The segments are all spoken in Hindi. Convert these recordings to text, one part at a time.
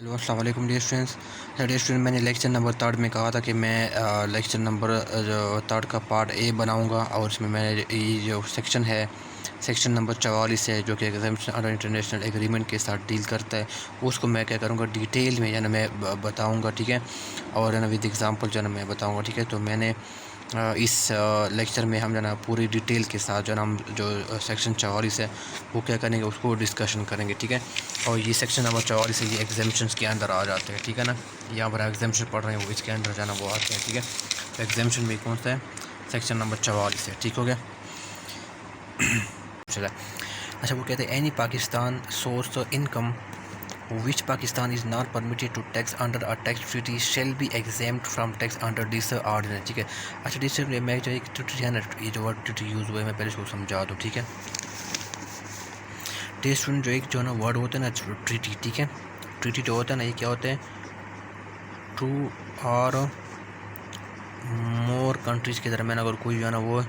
हेलो अस्सलाम वालेकुम डियर स्टूडेंट्स। डियर स्टूडेंट, मैंने लेक्चर नंबर 3 में कहा था कि मैं लेक्चर नंबर 3 का पार्ट ए बनाऊंगा और इसमें मैं ये जो सेक्शन है, सेक्शन नंबर 44 है, जो कि एग्जामिनेशन और इंटरनेशनल एग्रीमेंट के साथ डील करता है, उसको मैं क्या करूँगा डिटेल में यानी मैं बताऊँगा, ठीक है। और है ना विद एग्जांपल जो है ना मैं बताऊँगा, ठीक है। तो मैंने इस लेक्चर में हम जो ना पूरी डिटेल के साथ जो ना हम जो सेक्शन 44 है वो क्या करेंगे, उसको डिस्कशन करेंगे, ठीक है। और ये सेक्शन नंबर 44 है, ये एग्जामिशंस के अंदर आ जाते हैं, ठीक है ना। यहाँ पर एग्जामिशन पढ़ रहे हैं वो इसके अंदर जाना वो आते हैं, ठीक है। तो एग्जामिशन में कौन सा है, सेक्शन नंबर 44 है, ठीक हो गया। चला, अच्छा, वो कहते हैं any Pakistan source income which Pakistan is not permitted to tax under a tax treaty shall be exempt from tax under this ordinance, ठीक है। अच्छा, डिस मैं जो एक ट्रीटी है ना, ये जो वर्ड ट्रीटी यूज़ हुआ है मैं पहले इसको समझा दूँ, ठीक है। डियर स्टूडेंट, जो एक जो ना वर्ड होता है ना ट्रीटी, ठीक है। ट्रीटी जो होता है ना, ये क्या होता है, टू और मोर कंट्रीज़ के दरमियान अगर कोई जो है ना वो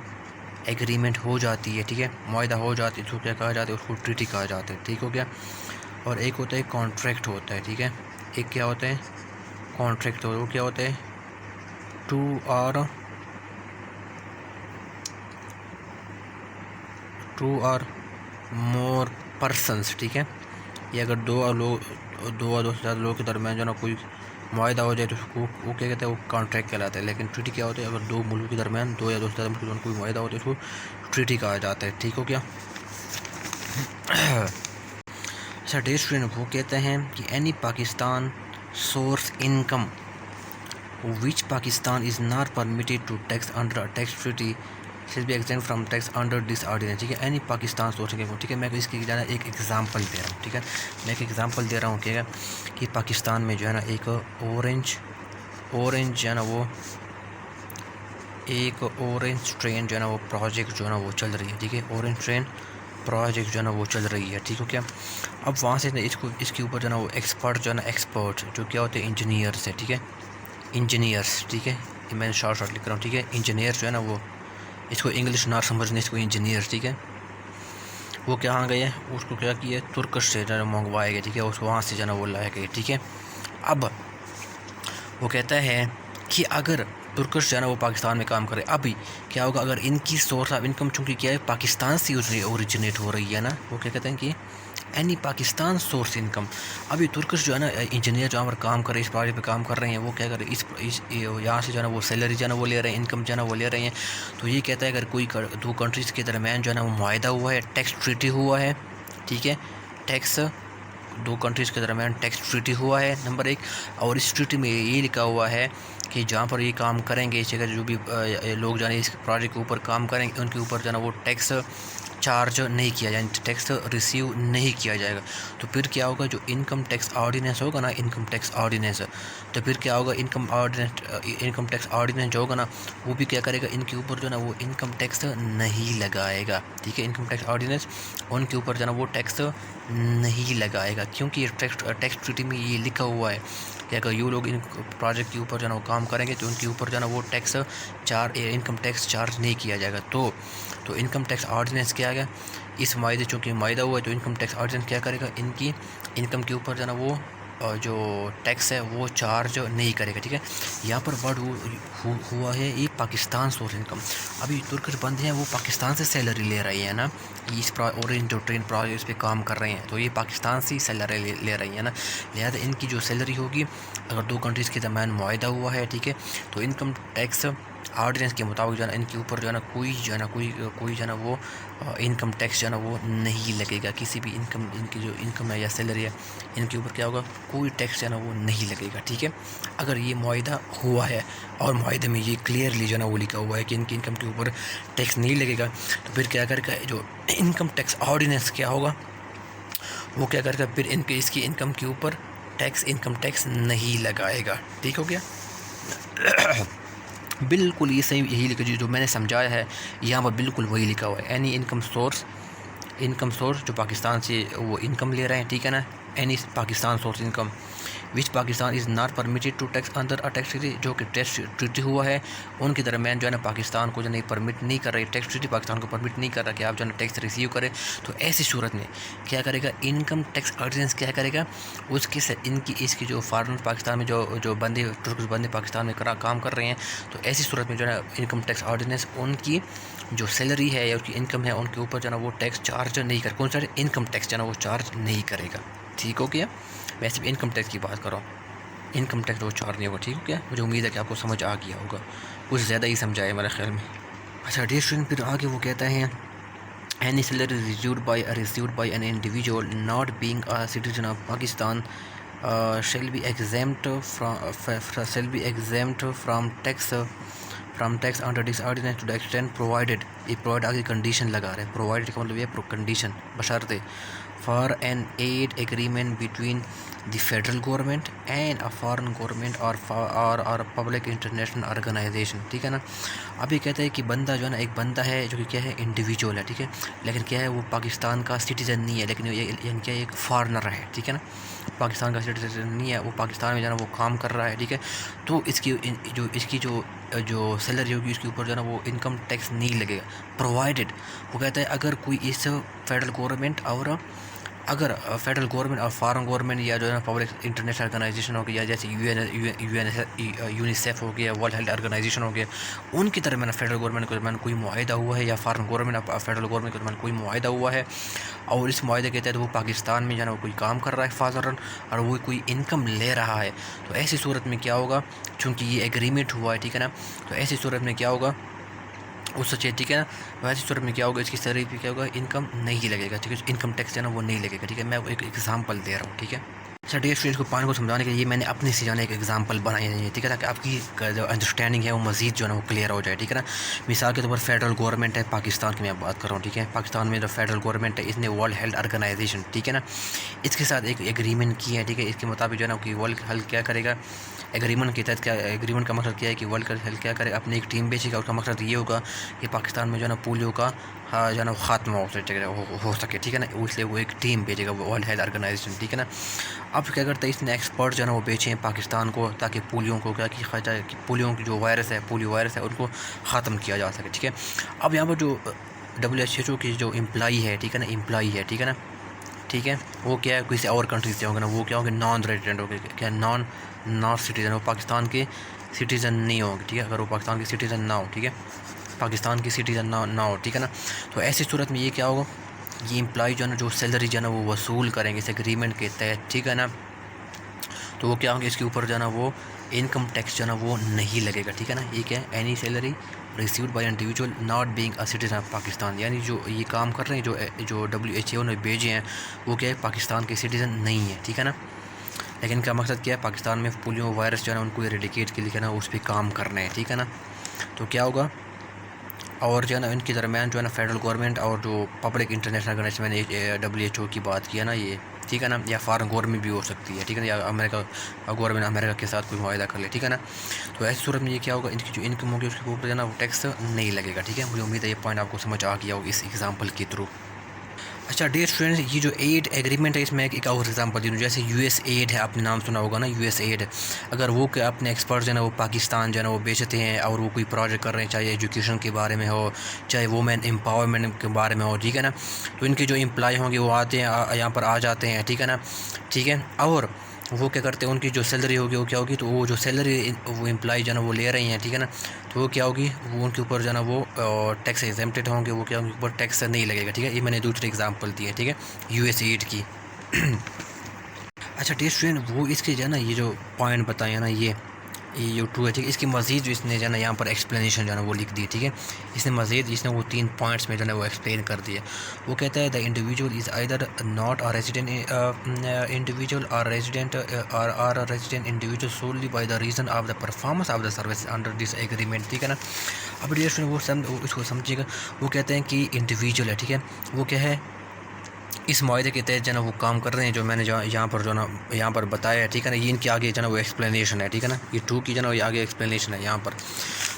एग्रीमेंट हो जाती है, ठीक है, मुआहदा हो जाती है, तो क्या कहा जाता है, उसको ट्रीटी कहा जाता है, ठीक हो गया। और एक होता है कॉन्ट्रैक्ट होता है, ठीक है। एक क्या होता है, कॉन्ट्रैक्ट होता है, वो क्या होता है, टू और मोर पर्सनस, ठीक है। ये अगर दो और दो से ज़्यादा लोगों के दरमियान जो ना कोई मुआहदा हो जाए तो उसको वो क्या कहते हैं, वो कॉन्ट्रैक्ट कहलाता है। लेकिन ट्रीटी क्या होता है, अगर दो मुल्कों के दरमियान, दो या दो से ज़्यादा मुल्कों के दरमियान कोई मुआहदा हो तो उसको ट्रीटी कहा जाता है, ठीक हो गया। अच्छा डियर स्टूडेंट, वो कहते हैं कि any Pakistan source income which Pakistan is not permitted to tax under a tax treaty shall be exempt from tax under this ordinance, ठीक है। एनी पाकिस्तान सोर्स इनकम, ठीक है। मैं इसकी ज़्यादा एक एग्जांपल दे रहा हूँ, ठीक है। मैं एक एग्जांपल दे रहा हूँ क्या, कि पाकिस्तान में जो है ना एक ऑरेंज जो है ना वो एक ऑरेंज ट्रेन जो है ना वो प्रोजेक्ट जो है ना वो चल रही है, ठीक है। ऑरेंज ट्रेन प्रोजेक्ट जो है ना वो चल रही है, ठीक हो क्या। अब वहाँ से इसको इसके ऊपर जो है ना वो एक्सपर्ट जो है ना, एक्सपर्ट जो क्या होते हैं, इंजीनियर्स है, ठीक है। इंजीनियर्स, ठीक है, ये मैं शॉर्ट लिख रहा हूँ, ठीक है। इंजीनियर्स जो है ना वो, इसको इंग्लिश ना समझने, इसको इंजीनियर्स, ठीक है। वो कहाँ गए, उसको क्या किया, तुर्कश से जो है मंगवाए गए, ठीक है। उसको वहाँ से जो है ना वो लाए गए, ठीक है। अब वो कहता है कि अगर तुर्कश जो है ना वो पाकिस्तान में काम करे, अभी क्या होगा, अगर इनकी सोर्स ऑफ इनकम चूँकि क्या है, पाकिस्तान से ओरिजिनेट हो रही है ना, वो क्या कहते हैं कि एनी पाकिस्तान सोर्स इनकम। अभी तुर्कश जो है ना इंजीनियर जो हमारे काम कर रहे हैं, इस प्रोजेक्ट पे काम कर रहे हैं, वो क्या कर रहे हैं, इस यहाँ से जो है ना वो सैलरी जो है ना वो ले रहे हैं, इनकम जो है ना वो ले रहे हैं। तो ये कहता है अगर कोई दो कंट्रीज़ के दरमियान जो है ना वो मुआहदा हुआ है, टैक्स ट्रीटी हुआ है, ठीक है। टैक्स दो कंट्रीज़ के दरमियान टैक्स ट्रीटी हुआ है, नंबर एक। और इस ट्रीटी में ये लिखा हुआ है कि जहाँ पर ये काम करेंगे, इस जगह जो भी लोग जाने इस प्रोजेक्ट के ऊपर काम करेंगे, उनके ऊपर जो है ना वो टैक्स चार्ज नहीं किया जाए, टैक्स रिसीव नहीं किया जाएगा। तो फिर क्या होगा, जो इनकम टैक्स ऑर्डिनेंस होगा ना, इनकम टैक्स ऑर्डिनेंस, तो फिर क्या होगा, इनकम टैक्स ऑर्डिनेंस जो होगा ना, वो भी क्या करेगा, इनके ऊपर जो ना वो इनकम टैक्स नहीं लगाएगा, ठीक है। इनकम टैक्स ऑर्डिनेंस उनके ऊपर जो ना वो टैक्स नहीं लगाएगा, क्योंकि ये टैक्स ट्रीटी में ये लिखा हुआ है कि अगर ये लोग इन प्रोजेक्ट के ऊपर जो ना वो काम करेंगे तो उनके ऊपर जो ना वो इनकम टैक्स चार्ज नहीं किया जाएगा। तो इनकम टैक्स ऑर्डिनेंस क्या आ गया, इस मायदे चूँकि मायदा हुआ है, तो इनकम टैक्स ऑर्डिनेंस क्या करेगा, इनकी इनकम के ऊपर जो ना वो जो टैक्स है वो चार्ज नहीं करेगा, ठीक है। यहाँ पर वर्ड हुआ है ये पाकिस्तान सोर्स इनकम। अभी तुर्कश बंदे हैं वो पाकिस्तान से सैलरी ले रही है ना, इस ऑरेंज जो ट्रेन प्रोजेक्ट पे काम कर रहे हैं, तो ये पाकिस्तान से ही सैलरी ले रही है ना। लिहाजा इनकी जो सैलरी होगी, अगर दो कंट्रीज़ के दरमियान मुआहदा हुआ है, ठीक है, तो इनकम टैक्स ऑर्डिनेंस के मुताबिक जो है ना इनके ऊपर जो है ना कोई जो है ना वो इनकम टैक्स जो है ना वो नहीं लगेगा। किसी भी इनकी जो इनकम है या सैलरी है, इनके ऊपर क्या होगा, कोई टैक्स जो है ना वो नहीं लगेगा, ठीक है। अगर ये मुआहदा हुआ है और मुआहदे में ये क्लियरली जो है ना वो लिखा हुआ है कि इनकी इनकम के ऊपर टैक्स नहीं लगेगा, तो फिर क्या करेगा, जो इनकम टैक्स ऑर्डिनेंस क्या होगा, वो क्या करेगा, फिर इसकी इनकम के ऊपर इनकम टैक्स नहीं लगाएगा, ठीक हो गया। बिल्कुल ये सही, यही लिखा जो मैंने समझाया है यहाँ पर बिल्कुल वही लिखा हुआ है। एनी इनकम सोर्स जो पाकिस्तान से वो इनकम ले रहे हैं, ठीक है ना, any Pakistan source income which Pakistan is not permitted to tax under a tax treaty, जो कि टैक्स ट्रीटी हुआ है उनके दरमियान जो है ना पाकिस्तान को जो नहीं परमिट नहीं कर रही, टैक्स ट्रीटी पाकिस्तान को परमिट नहीं कर रहा कि आप जो है टैक्स रिसीव करें। तो ऐसी सूरत में क्या करेगा इनकम टैक्स ऑर्डिनेंस, क्या करेगा उसकी इसकी जो फॉरेन पाकिस्तान में जो बंदे तुर्क बंदे पाकिस्तान में काम कर रहे हैं, तो ऐसी सूरत में जो है इनकम टैक्स ऑर्डिनेंस उनकी जो सैलरी है या उसकी इनकम है उनके ऊपर जो है वो टैक्स चार्ज नहीं कर, कौन सा इनकम टैक्स जो है वो चार्ज नहीं करेगा। ठीक हो गया, मैं सिर्फ इनकम टैक्स की बात कर रहा हूँ, इनकम टैक्स वो चार्ज नहीं होगा। ठीक हो गया, मुझे उम्मीद है कि आपको समझ आ गया होगा, कुछ ज़्यादा ही समझाया मेरे ख्याल में। अच्छा डियर स्टूडेंट, फिर आगे वो कहता है any salary received by an individual not being a citizen of Pakistan shall be exempt from tax under this ordinance to the extent provided। ये प्रोवाइड आगे कंडीशन लगा रहे हैं, प्रोवाइडेड का मतलब ये कंडीशन बशर्ते for an aid agreement between the federal government and a foreign government और पब्लिक इंटरनेशनल ऑर्गेनाइजेशन। ठीक है ना, अभी कहते हैं कि बंदा जो है ना एक बंदा है जो कि क्या है इंडिविजुअल है, ठीक है, लेकिन क्या है वो पाकिस्तान का सिटीज़न नहीं है, लेकिन ये क्या एक फॉरनर है। ठीक है ना, पाकिस्तान का सिटीजन नहीं है, वो पाकिस्तान में जो है ना वो काम कर रहा है। ठीक है, तो इसकी जो सैलरी होगी उसके ऊपर जो है ना वो इनकम टैक्स नहीं लगेगा, प्रोवाइडेड वो कहता है अगर कोई इस फेडरल गवर्नमेंट और अगर फेडरल गवर्नमेंट और फॉरेन गवर्नमेंट या जो है ना पब्लिक इंटरनेशनल ऑर्गेनाइजेशन हो गया, जैसे यूनिसेफ हो गया, वर्ल्ड हेल्थ ऑर्गेनाइजेशन हो गया, उनकी तरफ मैंने फेडरल गवर्नमेंट के दरमियान कोई मुआहिदा हुआ है या फॉरेन गवर्नमेंट और फेडरल गवर्नमेंट के दरमियान कोई मुआहिदा हुआ है और इस मुआहिदे के तहत वो पाकिस्तान में जो है ना वो कोई काम कर रहा है फ़ाज़रन और वो कोई इनकम ले रहा है, तो ऐसी सूरत में क्या होगा, चूँकि ये एग्रीमेंट हुआ है, ठीक है ना, तो ऐसी सूरत में क्या होगा उस सच्चे, ठीक है ना, वैसी सूरत में क्या होगा इसकी सैलरी पे क्या होगा इनकम नहीं लगेगा। ठीक है, इनकम टैक्स जो है ना वो नहीं लगेगा। ठीक है, मैं एक एग्जांपल दे रहा हूँ। ठीक है, अच्छा डियर स्टूडेंट्स को पान को समझाने के लिए मैंने अपने से जाने एक एग्जांपल बनाई है, ठीक है, ताकि आपकी जो अंडरस्टैंडिंग है वो मज़ीद जो है ना वो क्लियर हो जाए। ठीक है ना, मिसाल के तौर पर फेडरल गवर्नमेंट है पाकिस्तान की मैं बात कर रहा हूँ। ठीक है, पाकिस्तान में जो फेडरल गवर्नमेंट है इसने वर्ल्ड हेल्थ ऑर्गेनाइजेशन, ठीक है ना, इसके साथ एक एग्रीमेंट की है। ठीक है, इसके मुताबिक जो है ना कि वर्ल्ड हेल्थ क्या करेगा, एग्रीमेंट के तहत क्या, एग्रीमेंट का मकसद क्या है कि वर्ल्ड हेल्थ क्या करेगा, अपनी एक टीम भेजेगा। उसका मकसद ये होगा कि पाकिस्तान में जो है ना पोलियो का जो है ना ख़ात्मा हो सके। ठीक है ना, इसलिए वो एक टीम भेजेगा वर्ल्ड हेल्थ ऑर्गेनाइजेशन। ठीक है ना, अब क्या करता है इसने एक्सपर्ट जो है ना वो भेजे हैं पाकिस्तान को, ताकि पोलियो को क्या किया जाए कि पोलियो की जो वायरस है, पोलियो वायरस है, उनको ख़त्म किया जा सके। ठीक है, अब यहाँ पर जो WHO की जो एम्प्लाई है, ठीक है ना, एम्प्लाई है, ठीक है ना, ठीक है, वो क्या है किसी और कंट्री से होंगे ना, वो क्या होंगे नॉन रेजिडेंट होंगे, क्या नॉन सिटीज़न, वो पाकिस्तान के सिटीज़न नहीं होंगे। ठीक है, अगर वो पाकिस्तान के सिटीज़न ना हो, ठीक है, पाकिस्तान की सिटीज़न ना हो, ठीक है ना, तो ऐसी सूरत में ये क्या होगा, ये एम्प्लॉय जो है ना जो सैलरी जो है ना वो वसूल करेंगे इस एग्रीमेंट के तहत। ठीक है ना, तो वो क्या होंगे इसके ऊपर जो है ना वो इनकम टैक्स जो है ना वो नहीं लगेगा। ठीक है ना, ये क्या है any salary received by individual not being a citizen of Pakistan, यानी जो ये काम कर रहे हैं जो WHO ने भेजे हैं वो क्या है पाकिस्तान के सिटीज़न नहीं है। ठीक है ना, लेकिन इनका मकसद क्या है पाकिस्तान में पोलियो वायरस जो है ना उनको एरेडिकेट के लिए ना उस पर काम करना है। ठीक है ना, तो क्या होगा, और जो है ना इनके दरमियान जो है ना फेडरल गवर्नमेंट और जो पब्लिक इंटरनेशनल ऑर्गेनाइजेशन, मैंने WHO की बात किया ना ये, ठीक है ना, या फॉरेन गवर्नमेंट भी हो सकती है। ठीक है ना, या अमेरिका गवर्नमेंट अमेरिका के साथ कोई मुआहिदा कर ले। ठीक है ना, तो ऐसी सूरत में ये क्या होगा, इनकी जो इनकम होगी उसके ऊपर जो है ना वो टैक्स नहीं लगेगा। ठीक है, मुझे उम्मीद है ये पॉइंट आपको समझ आ गया होगा इस एग्जाम्पल के थ्रू। अच्छा डियर स्टूडेंट्स, ये जो एड एग्रीमेंट है इसमें एक और एग्जांपल दूँ, जैसे US एड है, आपने नाम सुना होगा ना US एड, अगर वो अपने एक्सपर्ट जो है ना वो पाकिस्तान जो है ना वो बेचते हैं और वो कोई प्रोजेक्ट कर रहे हैं, चाहे एजुकेशन के बारे में हो, चाहे वुमेन एम्पावरमेंट के बारे में हो, ठीक है ना, तो इनके जो एम्प्लॉय होंगे वो आते हैं यहाँ पर आ जाते हैं। ठीक है ना, ठीक है, और वो क्या करते हैं उनकी जो सैलरी होगी वो क्या होगी, तो वो जो सैलरी वो एम्प्लॉय जो है ना वो ले रही हैं, ठीक है ना, तो वो क्या होगी, वो उनके ऊपर जो है ना वो टैक्स एग्जेम्प्टेड होंगे, वो क्या उनके ऊपर टैक्स नहीं लगेगा। ठीक है, ये मैंने दूसरी एग्जांपल दी है, ठीक है, US एड की। अच्छा डियर स्टूडेंट, वो इसके जो है ना ये जो पॉइंट बताए हैं ना ये जो टू है, ठीक है, इसकी मज़ीद जो इसने जो है ना यहाँ पर एक्सप्लेनेशन जो है ना वो लिख दी। ठीक है, इसने मज़ीद इसने वो 3 पॉइंट्स में जो है वो एक्सप्लेन कर दिया। वो कहता है the individual is either not a resident individual और रेजिडेंट और resident individual solely bye the reason of the performance of the service under this agreement. ठीक है ना, अब डियर स्टूडेंट वो इसको समझिएगा, वो कहते हैं कि इंडिविजुअल है, ठीक है, वो क्या है इस मुआहदे के तहत जो है ना वो काम कर रहे हैं, जो मैंने यहाँ पर जो ना यहाँ पर बताया है। ठीक है ना, ये इनके आगे जो है ना वो एक्सप्लेनेशन है। ठीक है ना, ये 2 की जो है ना ये आगे एक्सप्लेनेशन है यहाँ पर,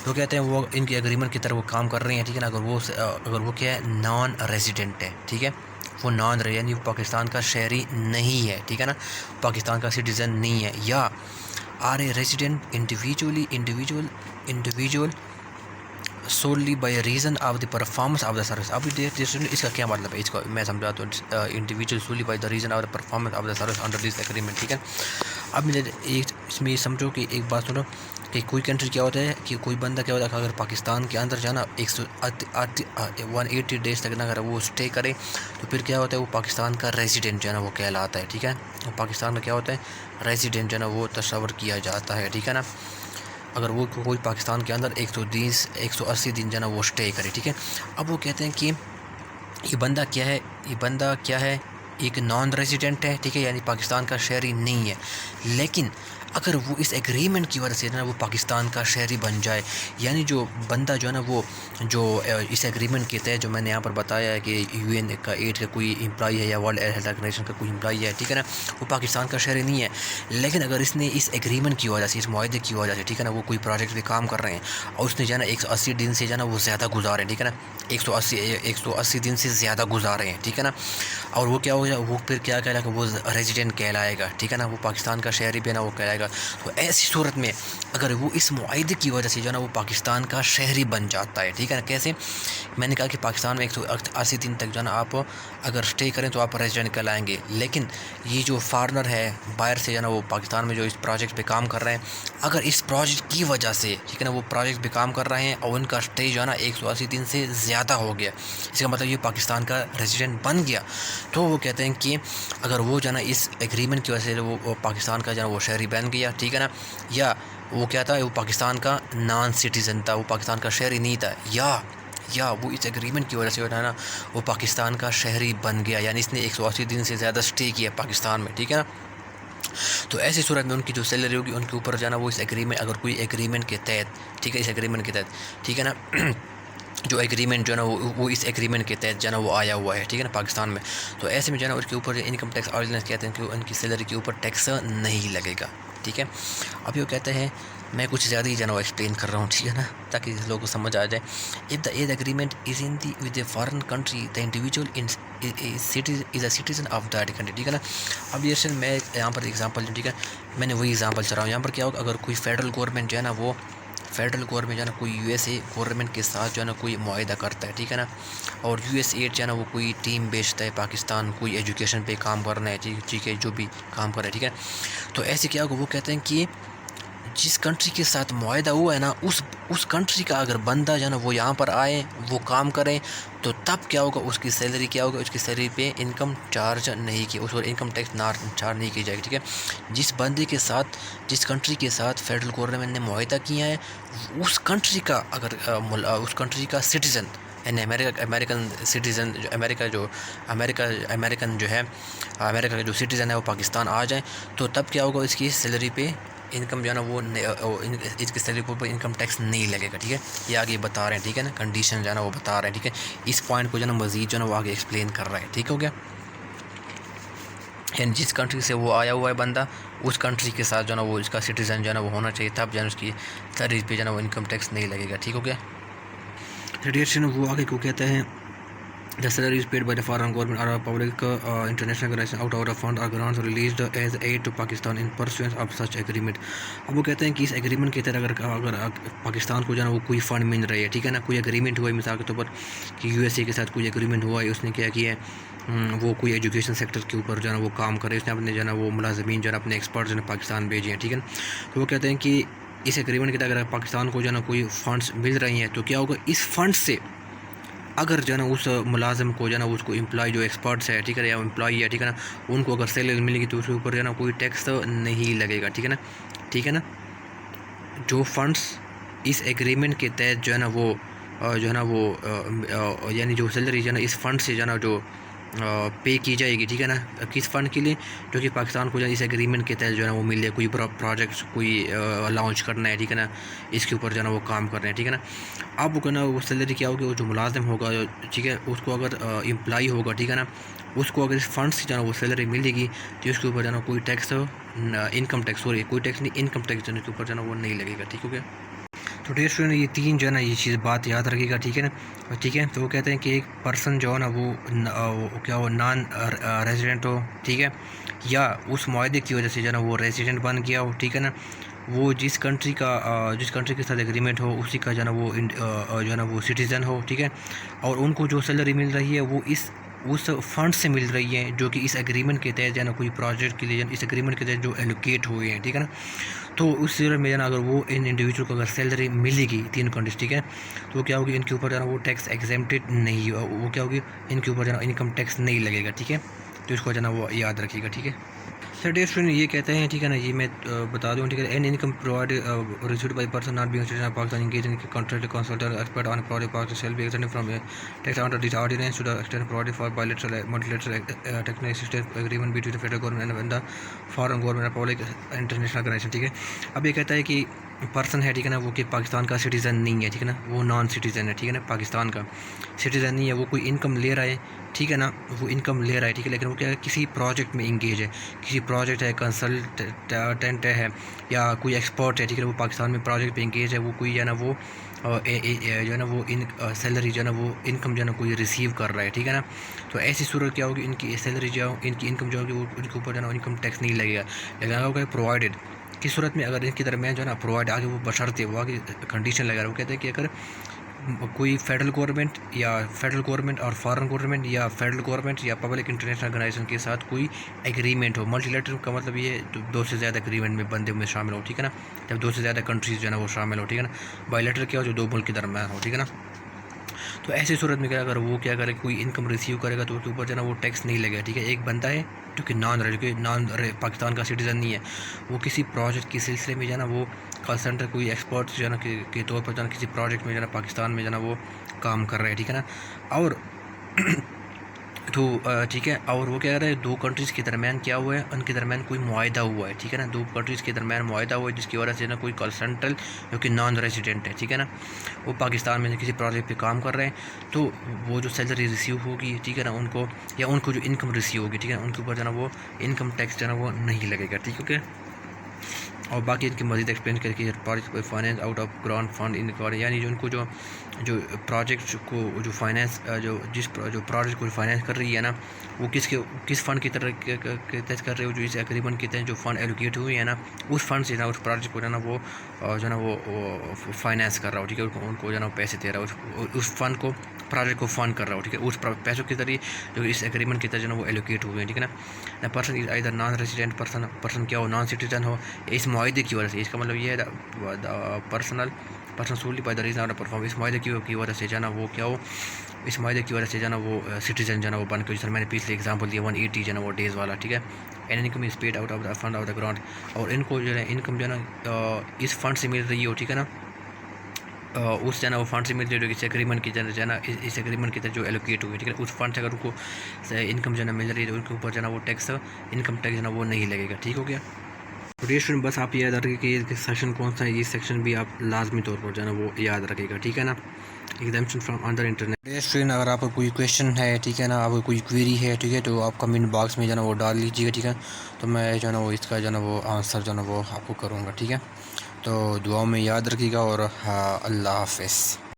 तो कहते हैं वो इनके एग्रीमेंट की तरफ वो काम कर रहे हैं। ठीक है ना, अगर वो क्या है नॉन रेजिडेंट है, ठीक है, वो नॉन रहे यानी वो पाकिस्तान का शहरी नहीं है, ठीक है ना, पाकिस्तान का सिटीज़न नहीं है, या are a resident individual solely by reason of the performance of the service. अब इसका क्या मतलब है, इसको मैं समझाता हूँ। Individual solely by the reason of the performance of the service under this agreement, ठीक है। अब मुझे एक इसमें समझो कि एक बात सुनो कि कोई कंट्री क्या होता है कि कोई बंदा क्या होता है, अगर पाकिस्तान के अंदर जाना 180 डेज तक ना अगर वो स्टे करे तो फिर क्या होता है, वो पाकिस्तान का रेजिडेंट जो है ना वो कहलाता है, ठीक है। वो पाकिस्तान का क्या होता है, रेजिडेंट जो है ना वो तस्वर किया जाता है, ठीक है ना। अगर वो कोई पाकिस्तान के अंदर 180 दिन जो है ना वो स्टे करे, ठीक है। अब वो कहते हैं कि ये बंदा क्या है, एक नॉन रेजिडेंट है, ठीक है, यानी पाकिस्तान का शहरी नहीं है, लेकिन अगर वो इस एग्रीमेंट की वजह से ना वो पाकिस्तान का शहरी बन जाए, यानी जो बंदा जो है ना वो जो इस एग्रीमेंट के तहत जो मैंने यहाँ पर बताया है कि UN का एड का कोई एम्प्लॉई है या वर्ल्ड हेल्थ ऑर्गेनाइजेशन का कोई एम्प्लॉई है, ठीक है ना, वो पाकिस्तान का शहरी नहीं है, लेकिन अगर इसने इस एग्रीमेंट की वजह से, इस मुआहदे की वजह से, ठीक है ना, वो कोई प्रोजेक्ट पे काम कर रहे हैं और उसने जो है ना 180 दिन से जो है ना वो ज़्यादा गुजारे, ठीक है ना, 180 दिन से ज़्यादा गुजारे हैं, ठीक है ना, और वो क्या हो गया, वो फिर क्या कहलाएगा, वो रेजिडेंट कहलाएगा, ठीक है ना, वो पाकिस्तान का शहरी भी ना वो कहलाएगा। तो ऐसी सूरत में अगर वो इस मुआहदे की वजह से जो है ना वो पाकिस्तान का शहरी बन जाता है, ठीक है ना। कैसे, मैंने कहा कि पाकिस्तान में 180 दिन तक जो है ना आप अगर स्टे करें तो आप रेजिडेंट कहलाएंगे, लेकिन ये जो फॉरेनर है बाहर से जो है ना वो पाकिस्तान में जो इस प्रोजेक्ट पे काम कर रहे हैं, अगर इस प्रोजेक्ट की वजह से, ठीक है ना, वो प्रोजेक्ट पे काम कर रहे हैं और उनका स्टे जो है ना 180 दिन से ज़्यादा हो गया, इसका मतलब ये पाकिस्तान का रेजिडेंट बन गया, तो वो कहते हैं कि अगर वो जो है ना इस एग्रीमेंट की वजह से वो पाकिस्तान का जो है वो शहरी बन गया, ठीक है ना, या वो क्या था, वो पाकिस्तान का नॉन सिटीज़न था, वो पाकिस्तान का शहरी नहीं था, या वो इस एग्रीमेंट की वजह से है ना वो पाकिस्तान का शहरी बन गया, यानी इसने 180 दिन से ज़्यादा स्टे किया पाकिस्तान में, ठीक है ना। तो ऐसी सूरत में उनकी जो सैलरी होगी उनके ऊपर जाना वो इस एग्रीमेंट, अगर कोई एग्रीमेंट के तहत, ठीक है, इस एग्रीमेंट के तहत, ठीक है ना, जो एग्रीमेंट जो है ना वो इस एग्रीमेंट के तहत जो है ना वो आया हुआ है, ठीक है ना, पाकिस्तान में, तो ऐसे में जो है ना उसके ऊपर इनकम टैक्स ऑर्डिनेंस कहते हैं कि उनकी सैलरी के ऊपर टैक्स नहीं लगेगा, ठीक है। अब ये कहते हैं, मैं कुछ ज़्यादा ही जो है ना एक्सप्लेन कर रहा हूँ, ठीक है ना, ताकि लोगों को समझ आ जाए। If the aid agreement is in the with a foreign country the individual is a citizen of that country, ठीक है ना। अब जैसे मैं यहाँ पर एग्जांपल, ठीक है, मैंने वही एग्जांपल चला हूँ। यहाँ पर क्या होगा, अगर कोई फेडरल गवर्नमेंट जो है ना वो फेडरल गवर्नमेंट जो है ना कोई USA गवर्नमेंट के साथ जो है ना कोई मुआहदा करता है, ठीक है ना, और USAID जो है ना वो कोई टीम भेजता है पाकिस्तान कोई एजुकेशन पे काम करना है, ठीक है, जो भी काम कर रहा है, ठीक है। तो ऐसे क्या होगा, वो कहते हैं कि जिस कंट्री के साथ मुआहदा हुआ है ना उस कंट्री का अगर बंदा जो है ना वो यहाँ पर आए, वो काम करें, तो तब क्या होगा, उसकी सैलरी क्या होगा, उसकी सैलरी पे इनकम चार्ज नहीं की, उस पर इनकम टैक्स चार्ज नहीं की जाएगी, ठीक है। जिस बंदे के साथ, जिस कंट्री के साथ फेडरल गवर्नमेंट ने मुआहदा किया है, उस कंट्री का अगर उस कंट्री का सिटीज़न यानी अमेरिकन सिटीज़न, जो अमेरिकन जो है, अमेरिका का जो सिटीज़न है वो पाकिस्तान आ जाए, तो तब क्या होगा, इसकी सैलरी पे इनकम जो है ना वो इसकी सैलरी पर इनकम टैक्स नहीं लगेगा, ठीक है। ये आगे बता रहे हैं, ठीक है ना, कंडीशन जो है ना वो बता रहे हैं, ठीक है। इस पॉइंट को जो है ना मज़ीद जो है ना वो आगे एक्सप्लेन कर रहा है, ठीक हो गया। यानी जिस कंट्री से वो आया हुआ है बंदा, उस कंट्री के साथ जो है ना वो इसका सिटीज़न जो है ना वो होना चाहिए, तब जो है उसकी सैलरी पे जो है ना वो इनकम टैक्स नहीं लगेगा, ठीक हो गया। रेडिएशन वो आगे को कहते हैं, the salary is paid by the foreign government or a public international organization out of fund or grants released as aid to Pakistan in pursuance of such agreement। अब वो कहते हैं कि इस एग्रीमेंट के तहत अगर पाकिस्तान को जो है ना वो कोई फ़ंड मिल रही है, ठीक है ना, कोई एग्रीमेंट हुआ है, मिसाल के तौर पर कि USA के साथ कोई एग्रीमेंट हुआ है, उसने क्या किया है, वो कोई एजुकेशन सेक्टर के ऊपर जो है ना वो काम करे, उसने अपने जो है ना वो मुलाजमीन जो है अपने एक्सपर्ट जो है पाकिस्तान भेजे हैं, ठीक है। तो वो कहते हैं कि इस एग्रीमेंट के तहत अगर पाकिस्तान को जो है ना कोई फ़ंड्स मिल रही हैं, तो क्या होगा, इस फंड से अगर जो है ना उस मुलाजिम को जो है ना उसको एम्प्लॉय जो एक्सपर्ट्स है, ठीक है, या एम्प्लॉई है, ठीक है ना, उनको अगर सैलरी मिलेगी तो उसके ऊपर जो है ना कोई टैक्स नहीं लगेगा, ठीक है ना, ठीक है ना। जो फंड्स इस एग्रीमेंट के तहत जो है ना वो जो है ना वो यानी जो सैलरी जो है ना इस फंड से जो है ना जो पे की जाएगी, ठीक है ना, किस फ़ंड के लिए, जो कि पाकिस्तान को जो इस एग्रीमेंट के तहत जो है ना वो मिल जाए, कोई प्रोजेक्ट कोई लॉन्च करना है, ठीक है ना, इसके ऊपर जो है ना वो काम करना है, ठीक है ना। अब वो कहना वो सैलरी क्या होगी, वो जो मुलाजिम होगा, ठीक है, उसको अगर एम्प्लॉई होगा, ठीक है ना, उसको अगर इस फंड से जो है ना वो सैलरी मिलेगी तो उसके ऊपर जो है ना कोई टैक्स, इनकम टैक्स, सॉरी कोई टैक्स नहीं, इनकम टैक्स जो है उसके ऊपर जो है ना वो नहीं लगेगा, ठीक हो गया। तो डियर स्टूडेंट, ये तीन जो है ना ये चीज़ बात याद रखिएगा, ठीक है ना। ठीक है, तो वो कहते हैं कि एक पर्सन जो है ना वो क्या हो नॉन रेजिडेंट हो, ठीक है, या उस मुआहदे की वजह से जो है ना वो रेजिडेंट बन गया हो, ठीक है ना। वो जिस कंट्री के साथ एग्रीमेंट हो उसी का जो है ना वो जो है ना वो सिटीज़न हो, ठीक है। और उनको जो सैलरी मिल रही है वो उस फंड से मिल रही है जो कि इस एग्रीमेंट के तहत जो है ना कोई प्रोजेक्ट के लिए इस एग्रीमेंट के तहत जो एलोकेट हुए हैं, ठीक है ना। तो उस सीरियल में जो है ना अगर वो इन इंडिविजुअल को अगर सैलरी मिलेगी तीन कंट्रीज, ठीक है, तो क्या होगी, इनके ऊपर जो है ना वो टैक्स एग्जेम्प्टेड नहीं, वो क्या होगी, इनके ऊपर जो है ना इनकम टैक्स नहीं लगेगा, ठीक है। तो इसको जो है ना वो याद रखिएगा, ठीक है। सर डियर स्टूडेंट, ये कहते हैं, ठीक है ना, ये मैं बता दूं, ठीक है, an income provide received by person not being citizen of Pakistan engage in contract consultant expert on project Pakistan shall be extended from tax under this ordinance to the extent provided for bilateral multilateral technical assistance agreement between the federal government and the foreign government public international organisation, ठीक है। अब ये कहता है कि पर्सन है, ठीक है ना, वो कि पाकिस्तान का सिटीज़न नहीं है, ठीक है ना, वो नॉन सिटीज़न है, ठीक है ना, पाकिस्तान का सिटीज़न नहीं है, वो कोई इनकम ले रहा है, ठीक है ना, वो इनकम ले रहा है, ठीक है, लेकिन वो क्या है, किसी प्रोजेक्ट में इंगेज है, किसी प्रोजेक्ट है, कंसल्टेंट है या कोई एक्सपर्ट है, ठीक है, वो पाकिस्तान में प्रोजेक्ट पे इंगेज है, वो कोई जो है ना वो जो है ना वो सैलरी जो है ना वो इनकम जो है ना कोई रिसीव कर रहा है, ठीक है ना। तो ऐसी सूरत क्या होगी, इनकी सैलरी जो इनकी इनकम जो होगी वो उनके ऊपर जो है ना इनकम टैक्स नहीं लगेगा, लेकिन होगा प्रोवाइडेड की सूरत में, अगर इनके दरमियान जो है ना प्रोवाइड आगे वो बशर्ते वो आगे कंडीशन लगा रहा है, वो कहते हैं कि अगर कोई फेडरल गवर्नमेंट और फॉरेन गवर्नमेंट या फेडरल गवर्नमेंट या पब्लिक इंटरनेशनल ऑर्गेनाइजेशन के साथ कोई एग्रीमेंट हो, मल्टीलैटरल का मतलब ये दो से ज़्यादा एग्रीमेंट में बंदे में शामिल हो, ठीक है ना, जब दो से ज़्यादा कंट्रीज़ जो है ना वो शामिल हो, ठीक है ना। बायलैटरल क्या हो, जो दो मुल्क के दरम्यान हो, ठीक है ना। तो ऐसी सूरत में क्या अगर वो क्या करे, कोई इनकम रिसीव करेगा तो उसके ऊपर जो है ना वो टैक्स नहीं लगेगा, ठीक है। एक बंदा है जो कि नॉन पाकिस्तान का सिटीज़न नहीं है, वो किसी प्रोजेक्ट के सिलसिले में जो है ना वो कॉल सेंटर कोई एक्सपर्ट जो है ना के तौर पर जो है ना किसी प्रोजेक्ट में जो है ना पाकिस्तान में जो है ना वो काम कर रहे हैं, ठीक है ना। और तो ठीक है, और वो क्या कह रहा है, दो कंट्रीज़ के दरमियान क्या हुआ है, उनके दरमियान कोई मुआहदा हुआ है, ठीक है ना, दो कंट्रीज़ के दरमियान मुआहदा हुआ है जिसकी वजह से ना कोई कंसल्टेंट जो कि नॉन रेजिडेंट है, ठीक है ना, वो पाकिस्तान में किसी प्रोजेक्ट पे काम कर रहे हैं, तो वो जो सैलरी रिसीव होगी, ठीक है ना, उनको जो इनकम रिसीव होगी, ठीक है, उनके ऊपर जो है ना वो इनकम टैक्स जो है ना वो नहीं लगेगा, ठीक है, ओके। और बाकी इनकी मज़ीद एक्सप्लेन करके project finance out of ground fund in यानी जो उनको जो प्रोजेक्ट को जो फाइनेंस जो प्रोजेक्ट को फाइनेंस कर रही है ना, वो किस फ़ंड की तरह के तहत कर रहे हो, जो इस एग्रीमेंट के तहत जो फ़ंड एलोकेट हुए हैं ना, उस फंड से ना उस प्रोजेक्ट को जो है ना वो जो है ना वो फाइनेंस कर रहा हो, ठीक है, उनको जो है ना पैसे दे रहा हो, उस फंड को प्रोजेक्ट को फंड कर रहा हो, ठीक है, उस पैसों के जरिए जो इस एग्रीमेंट के तहत जो है ना वो एलोकेट हुए हैं, ठीक है ना। Person is either non resident person क्या हो, नॉन सिटीजन हो इस मुआहदे की वजह से, इसका मतलब ये है person solely by the reason of perform, इस मुआहदे की वजह से जाना वो क्या हो, इस मुआहदे की वजह से जाना वो सिटीजन जाना वो बन के, जैसे मैंने पिछले एग्जांपल दिया 180 जो है ना वो डेज़ वाला, ठीक है। An income is paid out of the fund of the ground, और इनको जो है इनकम जो है ना इस फंड से मिल रही हो, ठीक है ना, उस जो है ना वो फंड से मिल रही है इस एग्रीमेंट की जो है ना इस एग्रीमेंट की तरह जो एलोकेट हुई, ठीक है, उस फंड से अगर उनको इनकम जो है ना मिल रही है तो उनके ऊपर जो है ना वो टैक्स इनकम टैक्स जो है ना वो नहीं लगेगा, ठीक हो गया। तो डियर स्टूडेंट, बस आप याद रखिए कि ये सेक्शन कौन सा है, ये सेक्शन भी आप लाजमी तौर पर जो है ना वो याद रखिएगा, ठीक है ना। एग्जाम्पशन फ्रॉम अंदर इंटरनेट। डियर स्टूडेंट, अगर आपका कोई क्वेश्चन है, ठीक है ना, आपको कोई क्वेरी है, ठीक है, तो आप कमेंट बॉक्स में जो है ना वो डाल लीजिएगा, ठीक है, तो मैं जो है ना वो इसका जो है ना वो आंसर जो है ना वो आपको करूँगा, ठीक है। तो दुआ में याद रखिएगा और हाँ, अल्लाह हाफ़िज़।